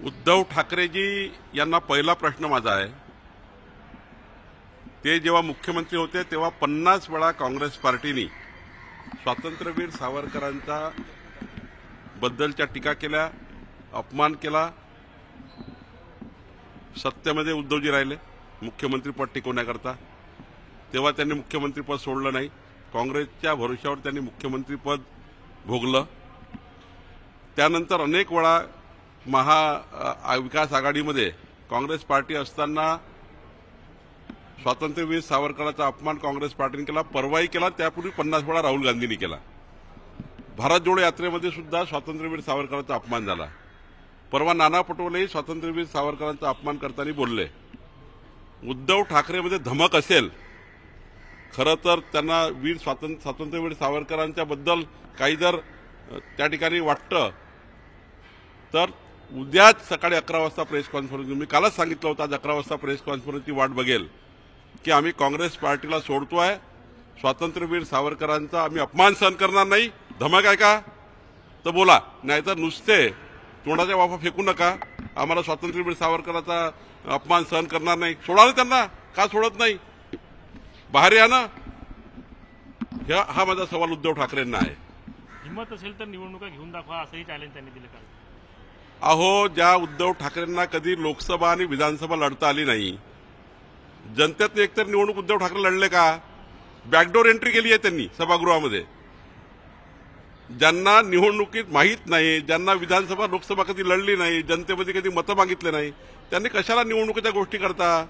उद्धव ठाकरेजी यांना पहिला प्रश्न माझा आहे, ते जेव्हा मुख्यमंत्री होते तेव्हा 50 वेळा काँग्रेस पार्टीने स्वातंत्र्यवीर सावरकरांचा बद्दलच्या टीका केल्या, अपमान केला. सत्तेमध्ये उद्धवजी राहिले मुख्यमंत्रीपद टिकवण्याकरता. तेव्हा त्यांनी मुख्यमंत्रीपद सोडलं नाही. काँग्रेसच्या भरोश्यावर त्यांनी मुख्यमंत्रीपद भोगलं. त्यानंतर अनेक वेळा महाविकास आघाडीमध्ये काँग्रेस पार्टी असताना स्वातंत्र्यवीर सावरकरांचा अपमान काँग्रेस पार्टीने केला, परवाही केला. त्यापूर्वी 50 वेळा राहुल गांधींनी केला. भारत जोडो यात्रेमध्ये सुद्धा स्वातंत्र्यवीर सावरकरांचा अपमान झाला. परवा नाना पटोलेही स्वातंत्र्यवीर सावरकरांचा अपमान करताना बोलले. उद्धव ठाकरेमध्ये धमक असेल, खरं तर त्यांना स्वातंत्र्यवीर सावरकरांच्या बद्दल काही जर त्या ठिकाणी वाटतं तर उद्याच सकाळी 11 वाजता प्रेस कॉन्फरन्स, मी कालच सांगितलं होतं, आज 11 वाजता प्रेस कॉन्फरन्सची वाट बघेल की आम्ही काँग्रेस पार्टीला सोडतोय. स्वातंत्र्यवीर सावरकरांचा आम्ही अपमान सहन करणार नाही. धमक आहे का तर बोला, नाहीतर नुसते तोंडाच्या वाफा फेकू नका. आम्हाला स्वातंत्र्यवीर सावरकरांचा अपमान सहन करणार नाही. सोडा ना त्यांना, का सोडत नाही? बाहेर या ना. हा माझा सवाल उद्धव ठाकरेंना आहे. हिंमत असेल तर निवडणुका घेऊन दाखवा, असंही चॅलेंज त्यांनी दिलं काल. अहो, ज्या उद्धव ठाकरेंना कधी लोकसभा आणि विधानसभा लढता आली नाही, जनतेतनं एकतर निवडणूक उद्धव ठाकरे लढले का? बॅकडोर एंट्री केली आहे त्यांनी सभागृहामध्ये. ज्यांना निवडणुकीत माहीत नाही, ज्यांना विधानसभा लोकसभा कधी लढली नाही, जनतेमध्ये कधी मतं मागितले नाही, त्यांनी कशाला निवडणुकीच्या गोष्टी करता?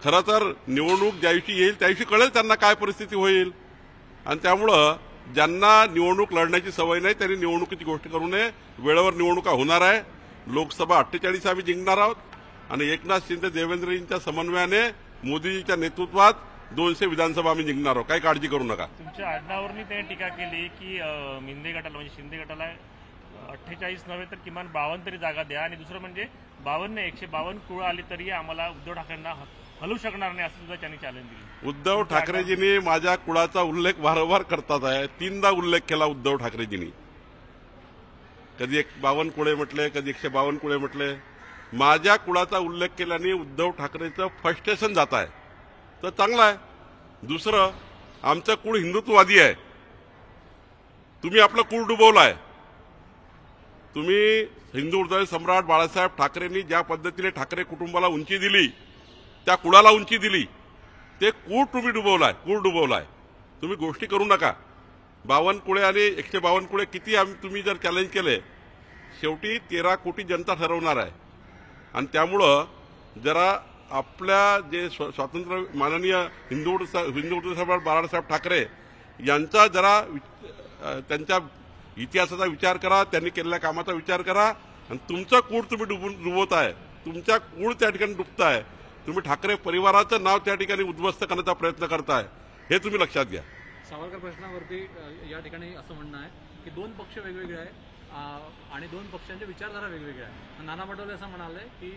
खरं तर निवडणूक ज्या दिवशी येईल त्या दिवशी कळेल त्यांना काय परिस्थिती होईल. आणि त्यामुळं ज्यांना निवडणूक लढण्याची सवय नाही त्यांनी निवडणुकीची गोष्ट करू नये. वेळेवर निवडणुका होणार आहे. लोकसभा 48 आम्ही जिंकणार आहोत आणि एकनाथ शिंदे देवेंद्रजींच्या समन्वयाने मोदीजीच्या नेतृत्वात 200 विधानसभा आम्ही जिंकणार आहोत. काही काळजी करू नका. तुमच्या आडनावावरनी त्यांनी टीका केली की मिंदे गटाला म्हणजे शिंदे गटाला 48 नव्हे तर किमान 52 तरी जागा द्या, आणि दुसरं म्हणजे 152 कुळ आली तरी आम्हाला उद्धव ठाकरेंना हलवू शकणार नाही, असं सुद्धा त्यांनी चॅलेंज दिली. उद्धव ठाकरेजींनी माझ्या कुळाचा उल्लेख वारंवार करतात आहे. 3दा उल्लेख केला उद्धव ठाकरेजींनी. कधी 52 कुळे म्हटले, कधी 152 कुळे म्हटले. माझ्या कुळाचा उल्लेख केल्याने उद्धव ठाकरेचं फ्रस्ट्रेशन जात आहे, तर चांगलं आहे. दुसरं, आमचं कुळ हिंदुत्ववादी आहे. तुम्ही आपलं कुळ डुबवलाय. तुम्ही हिंदू हृदय सम्राट बाळासाहेब ठाकरेंनी ज्या पद्धतीने ठाकरे कुटुंबाला उंची दिली, त्या कुळाला उंची दिली, ते कुळ तुम्ही डुबवलाय, कुळ डुबवलाय. तुम्ही गोष्टी करू नका. 52 कुळे आणि 152 कुळे किती तुम्ही जर चॅलेंज केले, शेवटी 13 कोटी जनता ठरवणार आहे. आणि त्यामुळं जरा आपल्या जे स्वातंत्र्य माननीय हिंदू हृदय सम्राट बाळासाहेब ठाकरे यांचा जरा त्यांच्या इतिहासाचा विचार करा, त्यांनी केलेल्या कामाचा विचार करा. आणि तुमचं कूळ तुम्ही डुबवताय, तुमच्या कूळ त्या ठिकाणी डुबताय. तुम्ही ठाकरे परिवाराचं नाव त्या ठिकाणी उद्ध्वस्त करण्याचा प्रयत्न करताय, हे तुम्ही लक्षात घ्या. सावरकर प्रश्नावरती या ठिकाणी असं म्हणणं आहे की 2 पक्ष वेगवेगळे आहे आणि 2 पक्षांच्या विचारधारा वेगवेगळ्या आहे. नाना पटोले असं म्हणाले की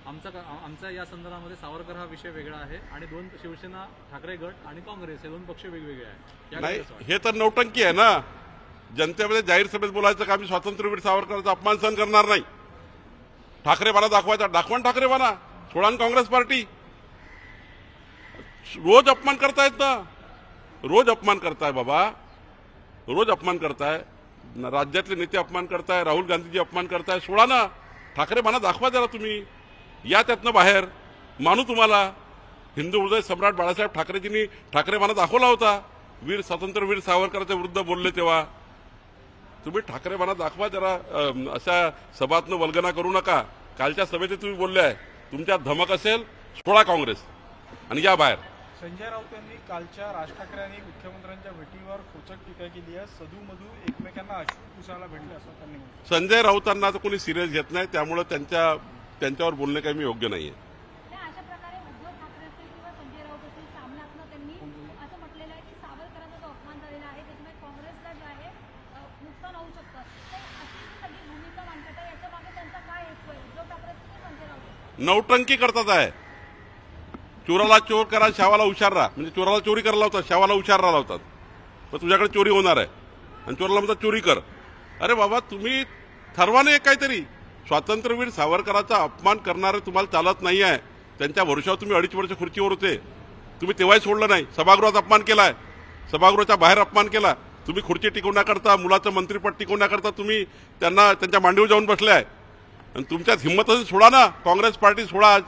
आमचा या संदर्भामध्ये सावरकर हा विषय वेगळा आहे आणि 2 शिवसेना, ठाकरे गट आणि काँग्रेस हे 2 पक्ष वेगवेगळे आहेत. नाही, हे तर नौटंकी आहे ना. जनतेमध्ये जाहीर सभेत बोलायचं का आम्ही स्वातंत्र्यवीर सावरकरांचा अपमान सहन करणार नाही. ठाकरेपणा दाखवायचा, दाखवा ठाकरेपणा. सोडा काँग्रेस पार्टी. रोज अपमान करतायत ना, रोज अपमान करताय बाबा, रोज अपमान करताय. राज्यातले नेते अपमान करताय, राहुल गांधीजी अपमान करताय. सोडा ना ठाकरेपणा दाखवा जरा. तुम्ही या त्यातनं बाहेर. मानू तुम्हाला. हिंदू हृदय सम्राट बाळासाहेब ठाकरेजींनी ठाकरेपणा दाखवला होता. स्वातंत्र्यवीर सावरकरांच्या विरुद्ध बोलले तेव्हा. तुम्ही ठाकरेपणा दाखवा जरा. अशा सभातनं वल्गना करू नका. कालच्या सभेत तुम्ही बोलले आहे, तुमच्या धमक असेल सोडा काँग्रेस आणि या बाहेर. संजय राऊत यांनी कालच्या राज ठाकरे आणि मुख्यमंत्र्यांच्या भेटीवर खोचक टीका केली आहे. सदू-मधू एकमेकांना अश्रू पुसायला भेटले असं त्यांनी म्हटलं. संजय राऊतांना तर कोणी सिरियस घेत नाही, त्यामुळे त्यांच्यावर बोलणे काही मी योग्य नाहीये. नौटंकी करतात आहे. चोराला चोर करा, शावाला हुशार राहा. म्हणजे चोराला चोरी करायला लावतात, शावाला हुशार राहा लावतात. पण तुझ्याकडे चोरी होणार आहे आणि चोराला म्हणतात चोरी कर. अरे बाबा, तुम्ही ठरवा नाही काहीतरी. स्वातंत्र्यवीर सावरकरांचा अपमान करणारे तुम्हाला चालत नाही आहे. त्यांच्या वर्षावर तुम्ही 2.5 वर्ष खुर्चीवर होते, तुम्ही तेव्हाही सोडलं नाही. सभागृहात अपमान केलाय, सभागृहाच्या बाहेर अपमान केला. तुम्ही खुर्ची टिकवण्याकरता, मुलाचं मंत्रिपद टिकवण्याकरता तुम्ही त्यांना त्यांच्या मांडीवर जाऊन बसले आहे. आणि तुमच्यात हिंमत असेल सोडा ना, काँग्रेस पार्टी सोडा. आज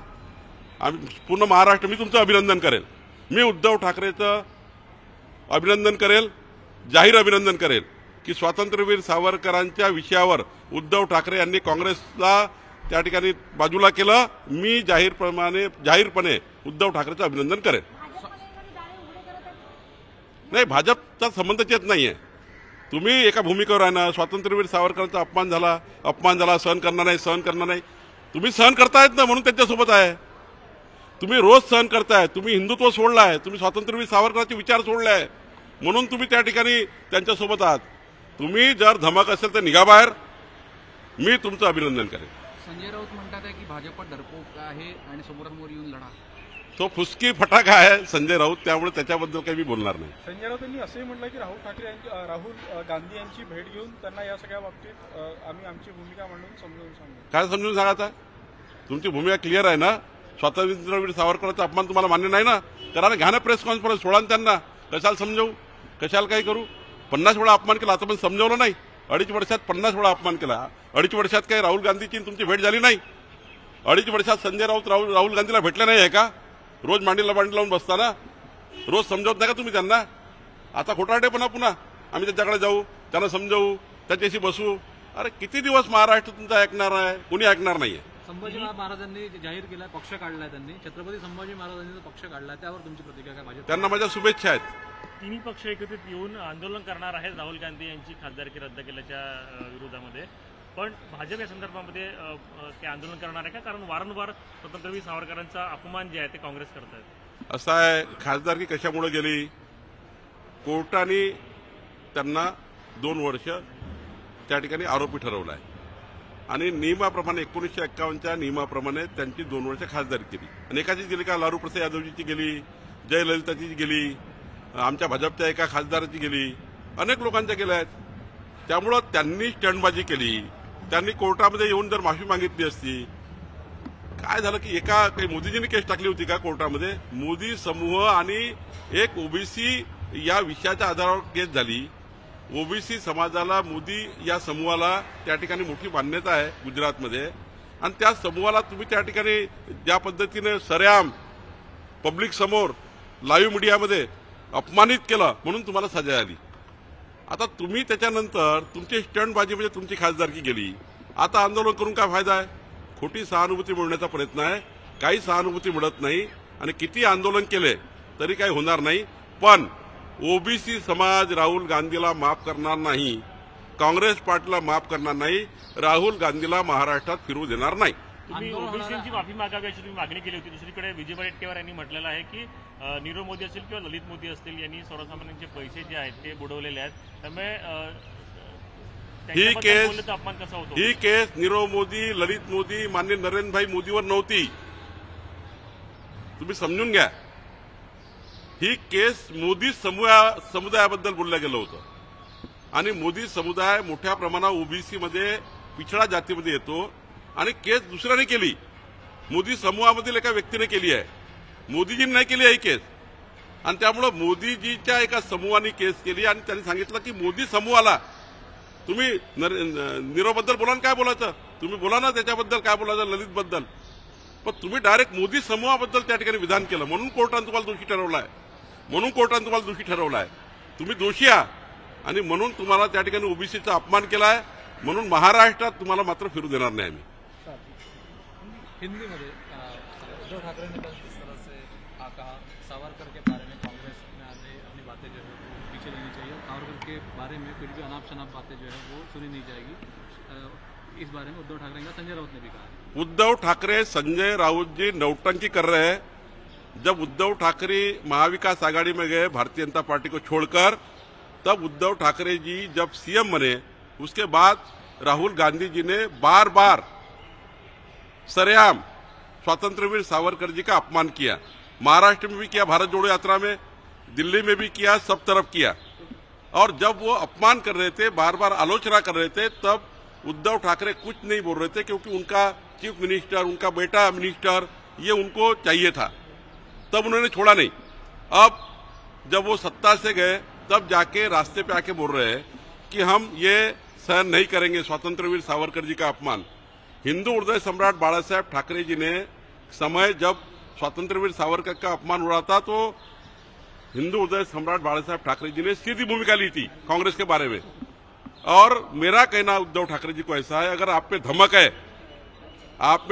आम्ही पूर्ण महाराष्ट्र, मी तुमचं अभिनंदन करेल. मी उद्धव ठाकरेचं अभिनंदन करेल, जाहीर अभिनंदन करेल की स्वातंत्र्यवीर सावरकरांच्या विषयावर उद्धव ठाकरे यांनी काँग्रेसला त्या ठिकाणी बाजूला केलं. मी जाहीरपणे उद्धव ठाकरेचं अभिनंदन करेल. नाही, भाजपचा संबंधच येत नाहीये. तुम्ही एका भूमिकेवर आहे ना, स्वातंत्र्यवीर सावरकरांचा अपमान झाला, सहन करणार नाही. तुम्ही सहन करतायत ना, म्हणून त्यांच्यासोबत आहे. तुम्ही रोज सहन करताय. तुम्ही हिंदुत्व सोडलाय, तुम्ही स्वातंत्र्यवीर सावरकरांचे विचार सोडलाय, म्हणून तुम्ही त्या ठिकाणी त्यांच्यासोबत आहात. तुम्ही जर धमक असेल तर निघा बाहेर. मी तुमचं अभिनंदन करेन. संजय राऊत म्हणतात आहे की भाजप डरपोक आहे आणि समोरासमोर येऊन लढा. तो फुसकी फटाका आहे संजय राऊत, त्यामुळे त्याच्याबद्दल काही मी बोलणार नाही. संजय राऊत यांनी असंही म्हटलं की राहुल गांधी यांची भेट घेऊन त्यांना या सगळ्या बाबतीत आम्ही आमची भूमिका मांडून समजावून सांगू. काय समजून सांगायचं? तुमची भूमिका क्लिअर आहे ना. स्वातंत्र्यवीर सावरकरांचा अपमान तुम्हाला मान्य नाही ना, करा ना, घ्या ना प्रेस कॉन्फरन्स, सोडा ना त्यांना. कशाला समजावू, कशाला काही करू? 50 वेळा अपमान केला, आता पण समजावलं नाही. 2.5 वर्षात 50 वेळा अपमान केला. 2.5 वर्षात काही राहुल गांधीची तुमची भेट झाली नाही? 2.5 वर्षात संजय राऊत राहुल गांधीला भेटले नाही आहे का? रोज मांडीला मांडी लावून बसताना रोज समजावत नाही का तुम्ही त्यांना? आता खोटारडेपणा पुन्हा, आम्ही त्यांच्याकडे जाऊ, त्यांना समजावू, त्याच्याशी बसू. अरे किती दिवस महाराष्ट्र तुमचा ऐकणार आहे? कोणी ऐकणार नाहीये. संभाजी महाराजांनी जाहीर केलाय, पक्ष काढलाय त्यांनी, छत्रपती संभाजी महाराजांनी पक्ष काढलाय, त्यावर तुमची प्रतिक्रिया काय? भाजप त्यांना माझ्या शुभेच्छा आहेत. तिन्ही पक्ष एकत्रित येऊन आंदोलन करणार आहेत राहुल गांधी यांची खासदारकी रद्द केल्याच्या विरोधामध्ये. पण भाजप या संदर्भामध्ये ते आंदोलन करणार आहे का? कारण वारंवार स्वातंत्र्यवीर सावरकरांचा अपमान जे आहे ते काँग्रेस करत आहेत. असं आहे, खासदारकी कशामुळे गेली? कोर्टाने त्यांना 2 वर्ष त्या ठिकाणी आरोपी ठरवलं आहे आणि नियमाप्रमाणे 1951च्या नियमाप्रमाणे त्यांची 2 वर्ष खासदारकी केली. अनेकाची गेली का? लालू प्रसाद यादवजीची गेली, जयललिताची गेली, आमच्या भाजपच्या एका खासदाराची गेली, अनेक लोकांच्या गेल्या आहेत. त्यामुळं त्यांनी स्टंटबाजी केली. त्यांनी कोर्टामध्ये येऊन जर माफी मागितली असती. काय झालं की काही मोदीजींनी केस टाकली होती का कोर्टामध्ये? मोदी समूह आणि एक ओबीसी या विषयाच्या आधारावर केस झाली. ओबीसी समाजाला, मोदी या समूहाला त्या ठिकाणी मोठी मान्यता आहे गुजरातमध्ये, आणि त्या समूहाला तुम्ही त्या ठिकाणी ज्या पद्धतीने सरेआम पब्लिक समोर लाईव्ह मीडियामध्ये अपमानित केलं, म्हणून तुम्हाला सजा आली. आता तुम्ही त्याच्यानंतर तुमची स्टंटबाजी म्हणजे तुमची खासदारकी गेली. आता आंदोलन करून काय फायदा आहे? खोटी सहानुभूती मिळवण्याचा प्रयत्न आहे. काही सहानुभूती मिळत नाही आणि किती आंदोलन केले तरी काही होणार नाही. पण ओबीसी समाज राहुल गांधीला माफ करणार नाही, काँग्रेस पार्टीला माफ करणार नाही, राहुल गांधीला महाराष्ट्रात फिरू देणार नाही. तुम्ही ओबीसीची माफी मागावी अशी तुम्ही मागणी केली होती. दुसरीकडे विजय वडेट्टीवार यांनी म्हटलेलं आहे की नीरव मोदी असतील किंवा ललित मोदी असतील यांनी सर्वसामान्यांचे पैसे जे आहेत ते बुडवलेले आहेत, त्यामुळे ही केस नीरव मोदी, ललित मोदी, माननीय नरेंद्रभाई मोदीवर नव्हती. तुम्ही समजून घ्या. ही केस मोदी समुदायाबद्दल बोललं गेलं होतं आणि मोदी समुदाय मोठ्या प्रमाणात ओबीसी मध्ये, पिछडा जातीमध्ये येतो आणि केस दुसऱ्याने केली. मोदी समूहामधील एका व्यक्तीने केली आहे, मोदीजींनी नाही केली आहे ही केस. आणि त्यामुळे मोदीजीच्या एका समूहाने केस केली आणि त्यांनी सांगितलं की मोदी समूहाला तुम्ही नीरवबद्दल बोला ना, काय बोलायचं तुम्ही बोला ना, त्याच्याबद्दल काय बोलायचं, ललितबद्दल. पण तुम्ही डायरेक्ट मोदी समूहाबद्दल त्या ठिकाणी विधान केलं, म्हणून कोर्टाने तुम्हाला दोषी ठरवलाय. तुम्ही दोषी आहात आणि म्हणून तुम्हाला त्या ठिकाणी ओबीसीचा अपमान केलाय. म्हणून महाराष्ट्रात तुम्हाला मात्र फिरू देणार नाही आम्ही. हिंदी में उद्धव ठाकरे ने कल किस तरह से कहा सावरकर के बारे में कांग्रेस में आने अपनी बातें जो है वो पीछे लेनी चाहिए, सावरकर के बारे में फिर भी अनाप शनाप बातें जो है वो सुनी नहीं जाएगी. इस बारे में उद्धव ठाकरे का संजय राउत ने भी कहा. उद्धव ठाकरे, संजय राउत जी नौटंकी कर रहे हैं. जब उद्धव ठाकरे महाविकास आघाड़ी में गए भारतीय जनता पार्टी को छोड़कर, तब उद्धव ठाकरे जी जब सीएम बने, उसके बाद राहुल गांधी जी ने बार बार सरेआम स्वातंत्र्यवीर सावरकर जी का अपमान किया. महाराष्ट्र में भी किया, भारत जोड़ो यात्रा में, दिल्ली में भी किया, सब तरफ किया. और जब वो अपमान कर रहे थे, बार बार आलोचना कर रहे थे, तब उद्धव ठाकरे कुछ नहीं बोल रहे थे, क्योंकि उनका चीफ मिनिस्टर, उनका बेटा मिनिस्टर, ये उनको चाहिए था, तब उन्होंने छोड़ा नहीं। अब जब वो सत्ता से गए तब जाके रास्ते पे आके बोल रहे हैं कि हम ये सहन नहीं करेंगे स्वातंत्रवीर सावरकर जी का अपमान। हिंदू हृदय सम्राट बाला साहेब ठाकरे जी ने समय जब स्वातंत्रवीर सावरकर का अपमान हो रहा था तो हिंदू हृदय सम्राट बाला साहेब ठाकरे जी ने सीधी भूमिका ली थी कांग्रेस के बारे में। और मेरा कहना उद्धव ठाकरे जी को ऐसा है, अगर आप पे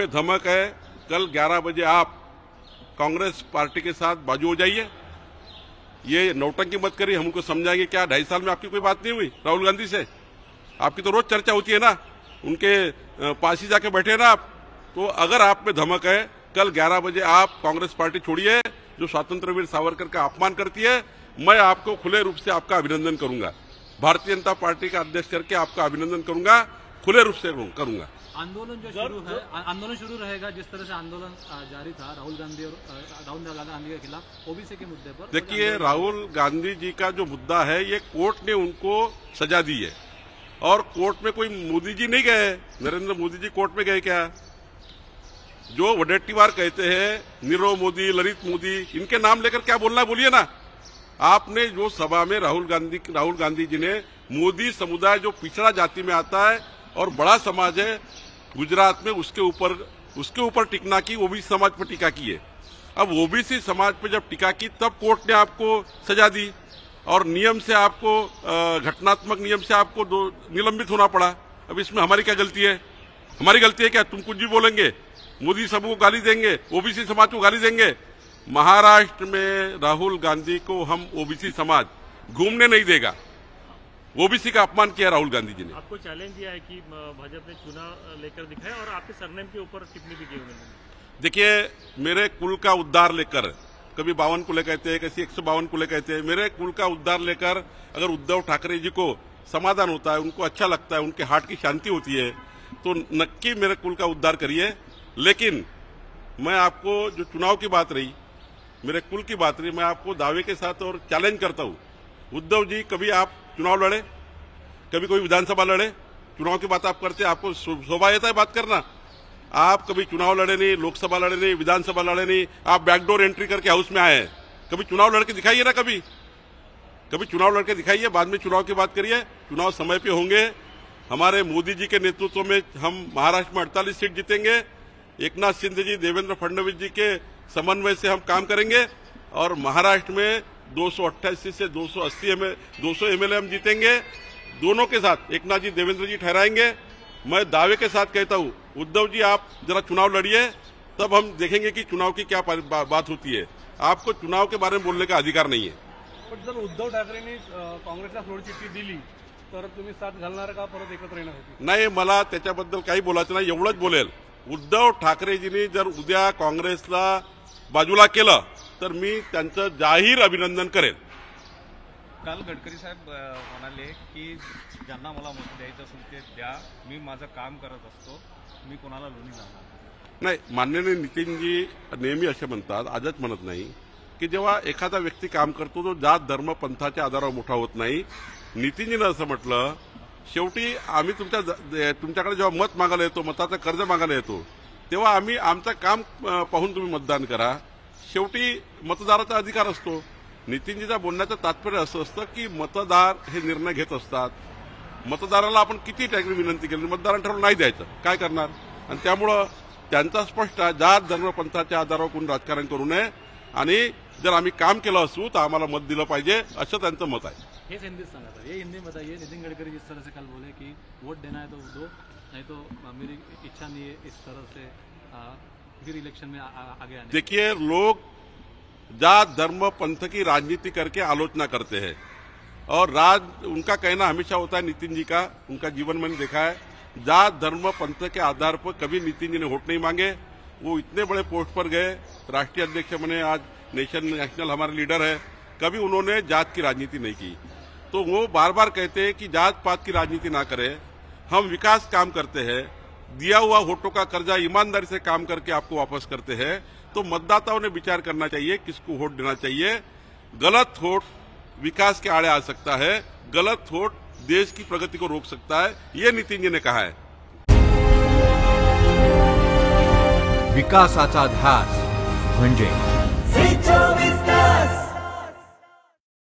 धमक है, कल 11 बजे आप कांग्रेस पार्टी के साथ बाजू हो जाइए। ये नौटंकी मत करिए, हमको समझाएंगे क्या 2.5 साल में आपकी कोई बात नहीं हुई राहुल गांधी से? आपकी तो रोज चर्चा होती है ना, उनके पास ही जाके बैठे ना आप। तो अगर आप में धमक है, कल 11 बजे आप कांग्रेस पार्टी छोड़िए जो स्वातंत्रवीर सावरकर का अपमान करती है। मैं आपको खुले रूप से आपका अभिनंदन करूंगा, भारतीय जनता पार्टी का अध्यक्ष करके आपका अभिनंदन करूंगा, खुले रूप से करूंगा। आंदोलन जो शुरू है, आंदोलन शुरू रहेगा जिस तरह से आंदोलन जारी था राहुल गांधी के खिलाफ ओबीसी के मुद्दे पर। देखिए, राहुल गांधी जी का जो मुद्दा है, ये कोर्ट ने उनको सजा दी है और कोर्ट में कोई मोदी जी नहीं गए, नरेंद्र मोदी जी कोर्ट में गए क्या? जो वडेट्टीवार कहते हैं, नीरव मोदी, ललित मोदी, इनके नाम लेकर क्या बोलना है बोलिए ना। आपने जो सभा में राहुल गांधी जी ने मोदी समुदाय जो पिछड़ा जाति में आता है और बड़ा समाज है गुजरात में, उसके ऊपर टिकना की, ओबीसी समाज पर टीका की है। अब ओबीसी समाज पर जब टीका की तब कोर्ट ने आपको सजा दी और नियम से आपको, घटनात्मक नियम से आपको निलंबित होना पड़ा। अब इसमें हमारी क्या गलती है? हमारी गलती है क्या? तुम कुछ भी बोलेंगे, मोदी सबको गाली देंगे, ओबीसी समाज को गाली देंगे। महाराष्ट्र में राहुल गांधी को हम ओबीसी समाज घूमने नहीं देगा। ओबीसी का अपमान किया राहुल गांधी जी ने। आपको चैलेंज दिया है कि भाजपा ने चुनाव लेकर दिखाया और आपके सरनेम के ऊपर टिप्पणी भी की उन्होंने। देखिए, मेरे कुल का उद्धार लेकर, कभी 52 कुले कहते हैं, किसी 152 कुले कहते हैं, मेरे कुल का उद्धार लेकर अगर उद्धव ठाकरे जी को समाधान होता है, उनको अच्छा लगता है, उनके हार्ट की शांति होती है, तो नक्की मेरे कुल का उद्धार करिए। लेकिन मैं आपको, जो चुनाव की बात रही, मेरे कुल की बात रही, मैं आपको दावे के साथ और चैलेंज करता हूं, उद्धव जी कभी आप चुनाव लड़े, कभी कोई विधानसभा लड़े? चुनाव की बात आप करते, आपको शोभा आता है बात करना? आप कभी चुनाव लड़े नहीं, लोकसभा लड़े नहीं, विधानसभा लड़े नहीं, आप बैकडोर एंट्री करके हाउस में आए हैं। कभी चुनाव लड़के दिखाइए ना, कभी चुनाव लड़के दिखाइए, बाद में चुनाव की बात करिए। चुनाव समय पे होंगे। हमारे मोदी जी के नेतृत्व में हम महाराष्ट्र में 48 सीट जीतेंगे। एकनाथ शिंदे जी, देवेंद्र फडणवीस जी के समन्वय से हम काम करेंगे और महाराष्ट्र में 288 से 200 एमएलए हम जीतेंगे। दोनों के साथ एकनाथ जी, देवेंद्र जी ठहराएंगे। मैं दावे के साथ कहता हूं, उद्धव जी आप जरा चुनाव लड़िए, तब हम देखेंगे कि चुनाव की क्या बात होती है। आपको चुनाव के बारे में बोलने का अधिकार नहीं है। पण जर उद्धव ठाकरेंनी काँग्रेसला सोडचिठ्ठी दिली तर तुम्ही साथ घालणार का, परत एकत्र येणार होती? नाही, मला त्याच्याबद्दल काही बोलायचं नाही, एवढंच बोलेल, उद्धव ठाकरेजींनी जर उद्या काँग्रेसला बाजूला केलं तर मी त्यांचं जाहीर अभिनंदन करेल। काल गडकरी साहेब म्हणाले की ज्यांना मला मत द्यायचं असेल ते द्या, मी माझं काम करत असतो, मी कोणाला लोणी लावणार नाही। माननीय नितीनजी नेहमी असे म्हणतात, आजच म्हणत नाही, की जेव्हा एखादा व्यक्ती काम करतो तो जात धर्म पंथाच्या आधारावर मोठा होत नाही। नितीनजीनं असं म्हटलं, शेवटी आम्ही तुमच्याकडे जेव्हा मत मागायला येतो, मताचं कर्ज मागायला येतो, तेव्हा आम्ही आमचं काम पाहून तुम्ही मतदान करा। शेवटी मतदाराचा अधिकार असतो। नितीनजीचा बोलण्याचं तात्पर्य असं असतं की मतदार हे निर्णय घेत असतात। मतदाराला आपण किती टाकली विनंती केली, मतदारांना ठरवून नाही द्यायचं, काय करणार? आणि त्यामुळं त्यांचा स्पष्ट जात धर्म पंथाच्या आधारावर कोणी राजकारण करू नये आणि जर आम्ही काम केलं असू तर आम्हाला मत दिलं पाहिजे, असं त्यांचं मत आहे। हेच हिंदीत सांगा सर, ये हिंदी में बताइए। नितिन गडकरी जिस तरह से कल बोले कि वोट देना है तो दो, नहीं तो मेरी इच्छा नहीं है इस तरह से फिर इलेक्शन में आगे आने। देखिए, लोग जात धर्म पंथ की राजनीति करके आलोचना करते हैं और उनका कहना हमेशा होता है, नितिन जी का, उनका जीवन मैंने देखा है, जात धर्म पंथ के आधार पर कभी नितिन जी ने वोट नहीं मांगे। वो इतने बड़े पोस्ट पर गए, राष्ट्रीय अध्यक्ष बने, आज नेशनल हमारे लीडर है, कभी उन्होंने जात की राजनीति नहीं की। तो वो बार बार कहते हैं कि जात पात की राजनीति ना करें, हम विकास काम करते हैं, दिया हुआ वोटों का कर्जा ईमानदारी से काम करके आपको वापस करते हैं। तो मतदाताओं ने विचार करना चाहिए किसको वोट देना चाहिए। गलत वोट विकास के आड़े आ सकता है, गलत वोट देश की प्रगति को रोक सकता है, ये नितिन जी ने कहा है। विकासाचा ध्यास म्हणजे